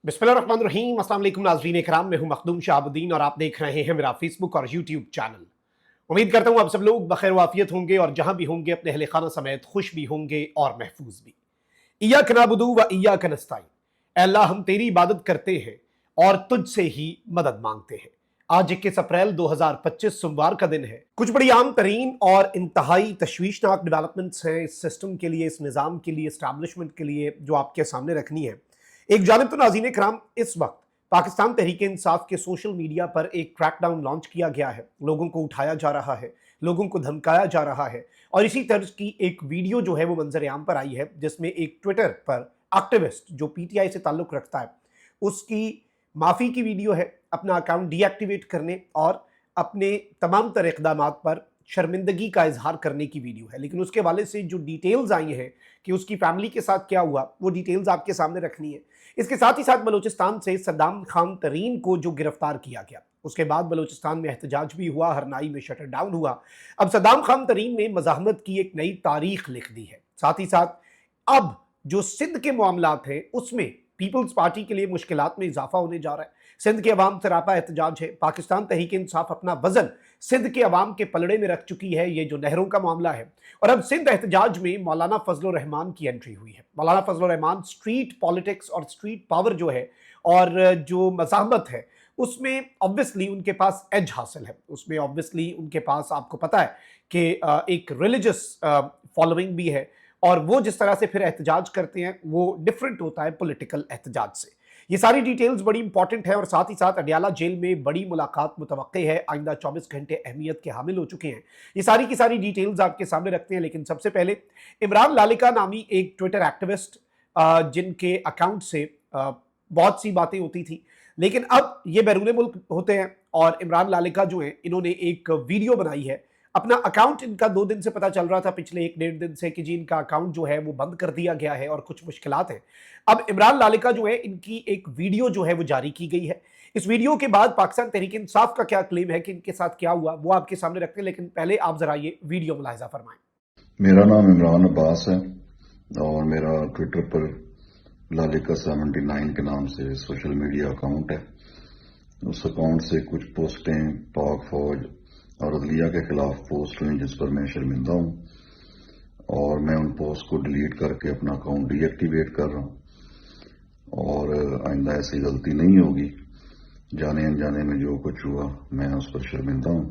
बिस्मिल्लाहिर्रहमानिर्रहीम। अस्सलाम वालेकुम नाज़रीन इकराम, मैं हूं मखदूम शाहबुद्दीन और आप देख रहे हैं मेरा फेसबुक और यूट्यूब चैनल। उम्मीद करता हूं आप सब लोग बखैर वाफियत होंगे और जहां भी होंगे अपने अहले खाना समेत खुश भी होंगे और महफूज भी। इय्याक नअबुदु व इय्याक नस्तईन, ऐ अल्लाह हम तेरी इबादत करते हैं और तुझसे ही मदद मांगते हैं। आज 21 अप्रैल 2025 सोमवार का दिन है। कुछ बड़ी आम तरीन और इंतहाई तशवीशनाक डेवलपमेंट्स हैं इस सिस्टम के लिए, इस निज़ाम के लिए, इस्टेब्लिशमेंट के लिए, जो आपके सामने रखनी है। एक जानिब तो नाज़रीन इकराम, इस वक्त पाकिस्तान तहरीक इंसाफ के सोशल मीडिया पर एक क्रैकडाउन लॉन्च किया गया है। लोगों को उठाया जा रहा है, लोगों को धमकाया जा रहा है और इसी तर्ज की एक वीडियो जो है वो मंजर आम पर आई है, जिसमें एक ट्विटर पर एक्टिविस्ट जो पीटीआई से ताल्लुक रखता है उसकी माफ़ी की वीडियो है, अपना अकाउंट डीएक्टिवेट करने और अपने तमाम तर इक़दामात पर शर्मिंदगी का इजहार करने की वीडियो है। लेकिन उसके हवाले से जो डिटेल्स आई हैं कि उसकी फैमिली के साथ क्या हुआ, वो डिटेल्स आपके सामने रखनी है। इसके साथ ही साथ बलूचिस्तान से सद्दाम खान तरीन को जो गिरफ्तार किया गया, उसके बाद बलूचिस्तान में एहतजाज भी हुआ, हरनाई में शटर डाउन हुआ। अब सद्दाम खान तरीन ने मज़ाहमत की एक नई तारीख लिख दी है। साथ ही साथ अब जो सिंध के मामलात हैं उसमें पीपल्स पार्टी के लिए मुश्किलात में इजाफा होने जा रहा है। सिंध के अवाम सरापा एहतजाज है। पाकिस्तान तहरीक इंसाफ अपना वजन सिंध के अवाम के पलड़े में रख चुकी है, ये जो नहरों का मामला है। और अब सिंध एहतजाज में मौलाना फजल रहमान की एंट्री हुई है। मौलाना फजल रहमान स्ट्रीट पॉलिटिक्स और स्ट्रीट पावर जो है और जो मज़ाहमत है उसमें ऑब्वियसली उनके पास एज हासिल है। उसमें ऑब्वियसली उनके पास, आपको पता है कि एक रिलीजियस फॉलोइंग भी है और वो जिस तरह से फिर एहतजाज करते हैं वो डिफरेंट होता है पॉलिटिकल एहतजाज से। ये सारी डिटेल्स बड़ी इंपॉर्टेंट है और साथ ही साथ अडियाला जेल में बड़ी मुलाकात मुतवक्के है। आइंदा 24 घंटे अहमियत के हामिल हो चुके हैं। ये सारी की सारी डिटेल्स आपके सामने रखते हैं। लेकिन सबसे पहले इमरान लालिका नामी एक ट्विटर एक्टिविस्ट, जिनके अकाउंट से बहुत सी बातें होती थी, लेकिन अब ये बैरून मुल्क होते हैं और इमरान लालिका जो है इन्होंने एक वीडियो बनाई है। अपना अकाउंट इनका 2 दिन से पता चल रहा था, पिछले 1-1.5 दिन से, कि जी इनका अकाउंट जो है वो बंद कर दिया गया है और कुछ मुश्किलात हैं। अब इमरान लालिका जो है, इनकी एक वीडियो जो है वो जारी की गई है। इस वीडियो के बाद पाकिस्तान तहरीक इंसाफ का क्या क्लेम है कि इनके साथ क्या हुआ, वो आपके सामने रखते हैं। लेकिन पहले आप जरा ये वीडियो मुलाहिजा फरमाएं। मेरा नाम इमरान अब्बास है और मेरा ट्विटर पर लालिका 79 के नाम से सोशल मीडिया अकाउंट है। उस अकाउंट से कुछ पोस्टें पाक फौज और अदलिया के खिलाफ पोस्ट हुई जिस पर मैं शर्मिंदा हूं और मैं उन पोस्ट को डिलीट करके अपना अकाउंट डीएक्टिवेट कर रहा हूं और आइंदा ऐसी गलती नहीं होगी। जाने अनजाने में जो कुछ हुआ मैं उस पर शर्मिंदा हूं।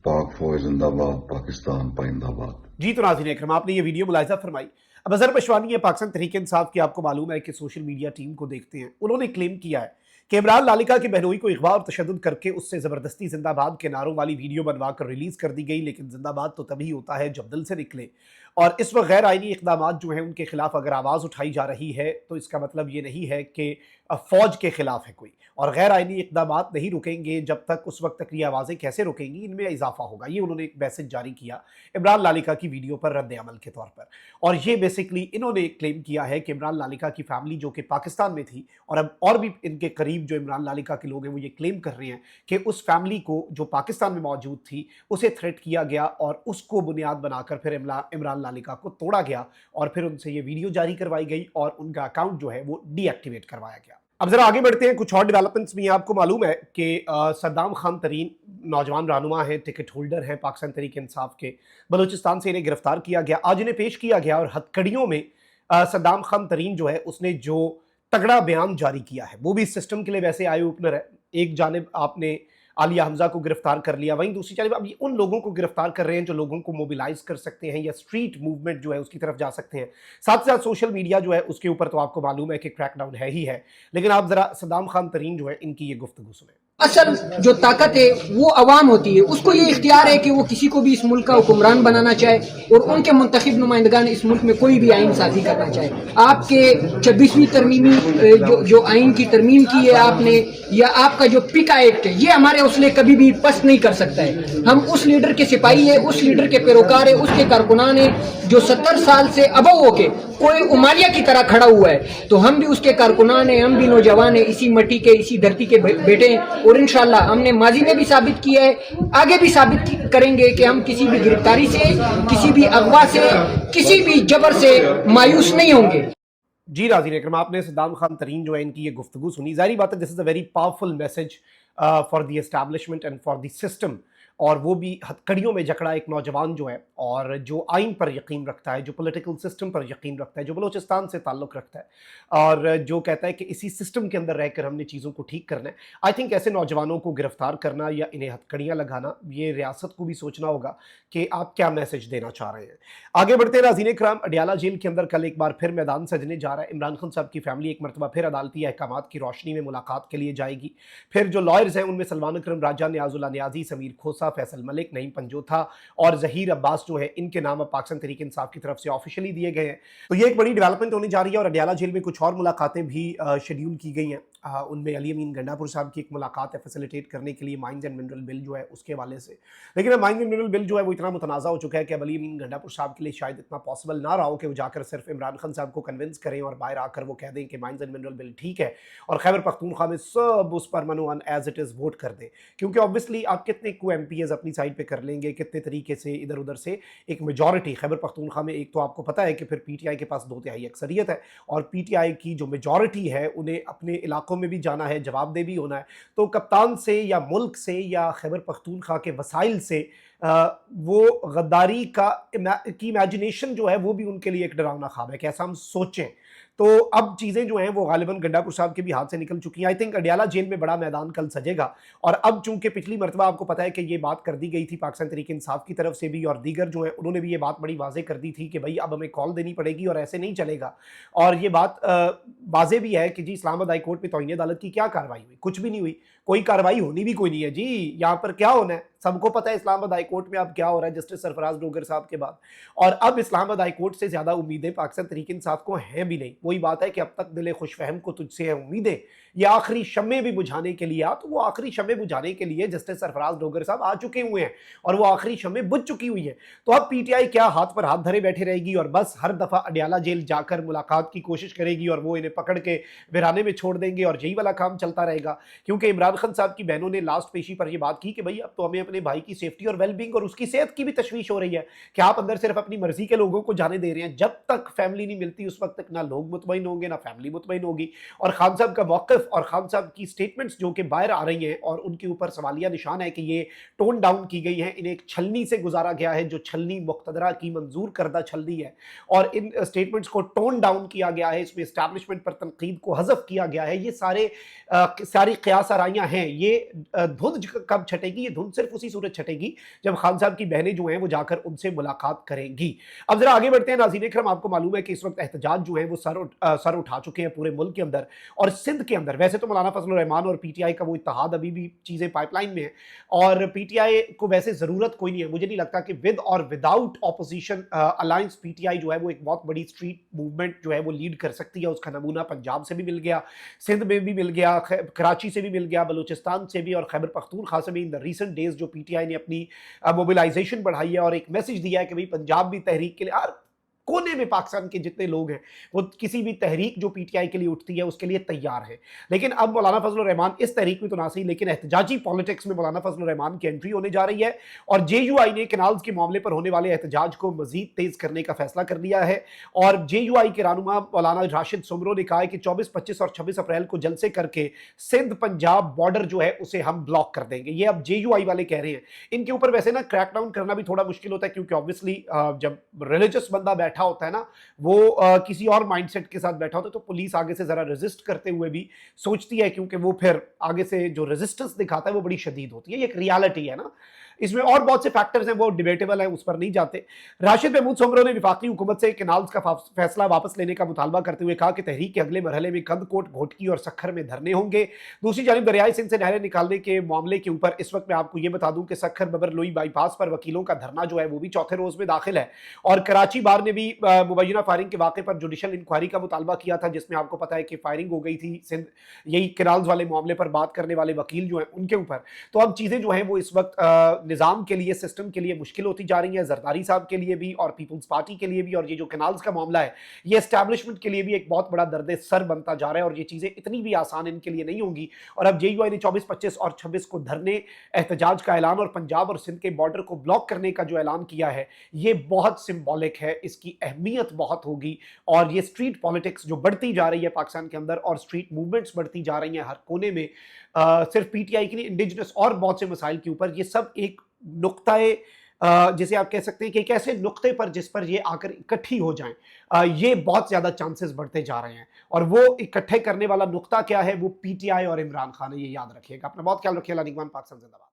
पाक फौज जिंदाबाद, पाकिस्तान पाइंदाबाद। जी तो नाज़रीन इकराम, आपने ये वीडियो मुलाहिजा फरमाई। अब अजहर पशवानी है पाकिस्तान तहरीक इंसाफ की, आपको मालूम है कि सोशल मीडिया टीम को देखते हैं। उन्होंने क्लेम किया है कि इमरान लालिका की बहनोई को इगवा और तशद्दुद करके उससे ज़बरदस्ती जिंदाबाद के नारों वाली वीडियो बनवा कर रिलीज़ कर दी गई। लेकिन जिंदाबाद तो तभी होता है जब दिल से निकले और इस वक्त गैर आइनी इक़दामात जो हैं उनके खिलाफ अगर आवाज़ उठाई जा रही है तो इसका मतलब ये नहीं है कि फ़ौज के खिलाफ है कोई, और गैर आइनी इक़दामात नहीं रुकेंगे जब तक, उस वक्त तक ये आवाज़ें कैसे रुकेंगी, इनमें इजाफा होगा। ये उन्होंने एक मैसेज जारी किया इमरान लालिका की वीडियो पर रद्द अमल के तौर पर। और ये बेसिकली इन्होंने क्लेम किया है कि इमरान लालिका की फैमिली जो कि पाकिस्तान में थी, और अब और भी इनके करीब जो इमरान लालिका के लोग हैं वो ये क्लेम कर रहे हैं कि उस फैमिली को जो पाकिस्तान में मौजूद थी उसे थ्रेट किया गया और उसको बुनियाद बनाकर फिर इमरान लालिका को तोड़ा गया और फिर उनसे ये वीडियो जारी करवाई गई और उनका अकाउंट जो है वो डीएक्टिवेट करवाया गया। अब जरा आगे बढ़ते हैं। कुछ और डेवलपमेंट्स भी हैं। आपको मालूम है कि सद्दाम खान तरीन नौजवान रहनुमा हैं, टिकट होल्डर हैं पाकिस्तान तहरीक इंसाफ के। बलूचिस्तान से इन्हें गिरफ्तार किया गया, आज इन्हें पेश किया गया और हथकड़ियों में सद्दाम खान तरीन जो है उसने जो तगड़ा बयान जारी किया है वो भी सिस्टम के लिए वैसे आई ओपनर है। एक जानिब आपने आलिया हमजा को गिरफ्तार कर लिया, वहीं दूसरी जानिब अब ये उन लोगों को गिरफ्तार कर रहे हैं जो लोगों को मोबिलाइज कर सकते हैं या स्ट्रीट मूवमेंट जो है उसकी तरफ जा सकते हैं। साथ ही साथ सोशल मीडिया जो है उसके ऊपर तो आपको मालूम है कि क्रैकडाउन है ही है। लेकिन आप जरा सद्दाम खान तरीन जो है इनकी ये गुफ्तगू सुने। असल जो ताकत है वो अवाम होती है, उसको ये इख्तियार है कि वो किसी को भी इस मुल्क का हुक्मरान बनाना चाहे और उनके मुंतखब नुमाइंदगान इस मुल्क में कोई भी आइन साजी करना चाहे। आपके 26वीं तरमीमी जो आइन की तरमीम की है आपने, या आपका जो पिका एक्ट है, ये हमारे हौसले कभी भी पस्त नहीं कर सकता है। हम उस लीडर के सिपाही है, उस लीडर के पैरोकार है, उसके कारकुनान है जो 70 साल से अबव होके कोई उमारिया की तरह खड़ा हुआ है। तो हम भी उसके कारकुनान हैं, हम भी नौजवान हैं, इसी मट्टी के, इसी धरती के बेटे हैं और इंशाअल्लाह हमने माजी में भी साबित किया है, आगे भी साबित करेंगे कि हम किसी भी गिरफ्तारी से, किसी भी अगवा से, किसी भी जबर से मायूस नहीं होंगे। जी नाज़रीन इकराम, आपने सद्दाम खान तरीन जो है इनकी ये गुफ्तगू सुनी। ज़ाहिर बात है this is a very powerful message for the establishment and for the system, और वो भी हथकड़ियों में जकड़ा एक नौजवान जो है और जो आइन पर यकीन रखता है, जो पॉलिटिकल सिस्टम पर यकीन रखता है, जो बलूचिस्तान से ताल्लुक़ रखता है और जो कहता है कि इसी सिस्टम के अंदर रहकर हमने चीज़ों को ठीक करना है। आई थिंक ऐसे नौजवानों को गिरफ्तार करना या इन्हें हथकड़ियाँ लगाना, ये रियासत को भी सोचना होगा कि आप क्या मैसेज देना चाह रहे हैं। आगे बढ़ते हैं नाज़रीन इकराम, अडियाला जेल के अंदर कल एक बार फिर मैदान सजने जा रहा है। इमरान खान साहब की फैमिली एक मरतबा फिर अदालती अहकामात की रोशनी में मुलाकात के लिए जाएगी। फिर जो लॉयर्स हैं उनमें सलमान अकरम राजा, नियाजुल्लाह नियाजी, समीर खोसा, फैसल मलिक, नईम पंजोथा और ज़हीर अब्बास जो है, इनके नाम अब पाकिस्तान तहरीक इंसाफ की तरफ से ऑफिशियली दिए गए हैं। तो ये एक बड़ी डेवलपमेंट होने जा रही है और अडियाला जेल में कुछ और मुलाकातें भी शेड्यूल की गई हैं। उनमें अली अमीन गंडापुर साहब की एक मुलाकात है फैसिलिटेट करने के लिए माइंस एंड मिनरल बिल जो है उसके हवाले से। लेकिन अब माइंस एंड मिनरल बिल जो है वो इतना मुतनाज़ा हो चुका है कि अब अली अमीन गंडापुर साहब के लिए शायद इतना पॉसिबल ना रहा हो कि वो जाकर सिर्फ इमरान खान साहब को कन्विंस करें और बाहर आकर वो कह दें कि माइंस एंड मिनरल बिल ठीक है और खैबर पख्तूनख्वा में सब उस पर मनोअन एज इट इज़ वोट कर दें। क्योंकि ऑब्वियसली आप कितने को MPs अपनी साइड पर कर लेंगे, कितने तरीके से इधर उधर से एक मेजॉरिटी खैबर पख्तूनख्वा में, एक तो आपको पता है कि फिर PTI के पास 2/3 अक्सरियत है और PTI की जो मेजॉरिटी है उन्हें अपने इलाकों में भी जाना है, जवाबदेह भी होना है। तो कप्तान से या मुल्क से या खैबर पख्तूनख्वा के वसाइल से वो गद्दारी की इमेजिनेशन जो है वो भी उनके लिए एक डरावना ख्वाब है कि ऐसा हम सोचें। तो अब चीज़ें जो हैं वो गालिबन गंडापुर साहब के भी हाथ से निकल चुकी हैं। आई थिंक अडियाला जेल में बड़ा मैदान कल सजेगा और अब चूंकि पिछली मरतबा आपको पता है कि ये बात कर दी गई थी पाकिस्तान तहरीक इंसाफ की तरफ से भी और दीगर जो है उन्होंने भी ये बात बड़ी वाज़ेह कर दी थी कि भाई अब हमें कॉल देनी पड़ेगी और ऐसे नहीं चलेगा। और ये बात वाज़ेह भी है कि जी इस्लामाबाद हाई कोर्ट में तौहीन अदालत की क्या कार्रवाई हुई, कुछ भी नहीं हुई, कोई कार्रवाई होनी भी कोई नहीं है जी। यहाँ पर क्या होना है सबको पता है, इस्लामाबाद हाई कोर्ट में अब क्या हो रहा है जस्टिस सरफराज डोगर साहब के बाद। और अब इस्लामाबाद हाई कोर्ट से ज़्यादा उम्मीदें पाकिस्तान तहरीक इंसाफ को हैं भी नहीं। वही बात है कि अब तक दिल खुशफहम को तुझसे है उम्मीदें, ये आखिरी शम्मे भी बुझाने के लिए आ, तो वो आखिरी शम्मे बुझाने के लिए जस्टिस सरफराज डोगर साहब आ चुके हुए हैं और वो आखिरी शम्मे बुझ चुकी हुई है। तो अब PTI क्या हाथ पर हाथ धरे बैठे रहेगी और बस हर दफ़ा अडियाला जेल जाकर मुलाकात की कोशिश करेगी और वो इन्हें पकड़ के वीराने में छोड़ देंगे और यही वाला काम चलता रहेगा। क्योंकि इमरान खान साहब की बहनों ने लास्ट पेशी पर यह बात की कि भाई अब तो हमें अपने भाई की सेफ्टी और वेलबींग और उसकी सेहत की भी तशवीश हो रही है कि आप अंदर सिर्फ अपनी मर्जी के लोगों को जाने दे रहे हैं। जब तक फैमिली नहीं मिलती उस वक्त तक ना लोग मुतमईन होंगे ना फैमिली मुतमईन होगी। और खान साहब का मौक़िफ़ और खान साहब की स्टेटमेंट्स जो कि बाहर आ रही हैं और उनके ऊपर सवालिया निशान है कि ये टोन डाउन की गई है, इन्हें एक छलनी से गुजारा गया है जो छलनी मुक़्तदरा की मंजूर करदा छलनी है और इन स्टेटमेंट्स को टोन डाउन किया गया है, इसमें एस्टैब्लिशमेंट पर तनकीद को हज़फ किया गया है। ये सारी क़यास आराइयाँ हैं। ये धुंध कब छटेगी? ये धुंध सिर्फ उसी सूरत छटेगी जब खान साहब की बहनें जो हैं वो जाकर उनसे मुलाकात करेंगी। अब जरा आगे बढ़ते हैं नाज़रीन इकराम, आपको मालूम है कि इस वक्त एहतजाज जो है वो सर उठा चुके हैं पूरे मुल्क के अंदर और सिंध के अंदर। वैसे तो मौलाना फजलुर रहमान और PTI का वो इत्तेहाद अभी भी चीज़ें पाइपलाइन में है और PTI को वैसे ज़रूरत कोई नहीं है। मुझे नहीं लगता कि विद और विदाउट ऑपोजिशन अलायंस PTI जो है वो एक बहुत बड़ी स्ट्रीट मूवमेंट जो है वो लीड कर सकती है। उसका नमूना पंजाब से भी मिल गया, सिंध में भी मिल गया, कराची से भी मिल गया, बलूचिस्तान से भी और खैबर पख्तूनख्वा से भी। इन द रीसेंट डेज जो PTI ने अपनी मोबिलाइजेशन बढ़ाई है और एक मैसेज दिया है कि भाई पंजाब भी तहरीक के लिए, यार कोने में पाकिस्तान के जितने लोग हैं वो किसी भी तहरीक जो PTI के लिए उठती है उसके लिए तैयार है। लेकिन अब मौलाना फजलुर रहमान इस तहरीक में तो ना सही लेकिन एहतजाजी पॉलिटिक्स में मौलाना फजलुर रहमान की एंट्री होने जा रही है और JUI ने कैनाल्स के मामले पर होने वाले एहतजाज को मजीद तेज करने का फैसला कर लिया है। और JUI के रहनुमा मौलाना राशिद सुमरो ने कहा है कि 24, 25 और 26 अप्रैल को जलसे करके सिंध पंजाब बॉर्डर जो है उसे हम ब्लॉक कर देंगे। ये अब JUI वाले कह रहे हैं। इनके ऊपर वैसे ना क्रैकडाउन करना भी थोड़ा मुश्किल होता है क्योंकि ऑब्वियसली जब रिलीजियस बंदा बैठा होता है ना वो किसी और माइंडसेट के साथ बैठा होता है तो पुलिस आगे से जरा रेजिस्ट करते हुए भी सोचती है क्योंकि वो फिर आगे से जो रेजिस्टेंस दिखाता है वो बड़ी शदीद होती है। ये एक रियलिटी है ना, इसमें और बहुत से फैक्टर्स हैं वो डिबेटेबल है, उस पर नहीं जाते। राशिद महमूद सुमरो ने विफाकी हुकूमत से कैनाल्स का फैसला वापस लेने का मुतालबा करते हुए कहा कि तहरीक के अगले मरहले में कंदकोट, घोटकी और सखर में धरने होंगे। दूसरी जानिब दरियाई सिंध से नहरें निकालने के मामले के ऊपर इस वक्त मैं आपको ये बता दूं कि सखर बबर लोई बाईपास पर वकीलों का धरना जो है वो भी चौथे रोज में दाखिल है और कराची बार ने भी मुबैना फायरिंग के वाक़े पर जुडिशल इंक्वायरी का मुतालबा किया था जिसमें आपको पता है कि फायरिंग हो गई थी सिंध यही कैनाल्स वाले मामले पर बात करने वाले वकील जो है उनके ऊपर। तो अब चीज़ें जो हैं वो इस वक्त निज़ाम के लिए, सिस्टम के लिए मुश्किल होती जा रही है, जरदारी साहब के लिए भी और पीपल्स पार्टी के लिए भी, और ये जो कैनाल्स का मामला है ये एस्टैब्लिशमेंट के लिए भी एक बहुत बड़ा दर्द सर बनता जा रहा है, और ये चीज़ें इतनी भी आसान इनके लिए नहीं होंगी। और अब JUI ने 24, 25 और 26 को धरने, एहतजाज का ऐलान और पंजाब और सिंध के बॉर्डर को ब्लॉक करने का जो ऐलान किया है ये बहुत सिंबॉलिक है, इसकी अहमियत बहुत होगी। और ये स्ट्रीट पॉलिटिक्स जो बढ़ती जा रही है पाकिस्तान के अंदर और स्ट्रीट मूवमेंट्स बढ़ती जा रही हैं हर कोने में, सिर्फ PTI की नहीं, इंडिजिनस और बहुत से मसाइल के ऊपर, ये सब एक नुक्ताए जिसे आप कह सकते हैं कि एक ऐसे नुक्ते पर जिस पर ये आकर इकट्ठी हो जाएं, ये बहुत ज़्यादा चांसेस बढ़ते जा रहे हैं। और वो इकट्ठे करने वाला नुक्ता क्या है, वो PTI और इमरान खान है, ये याद रखिएगा। अपना बहुत ख्याल रखिए। अल्लाह निगहबान। पाकिस्तान जिंदाबाद।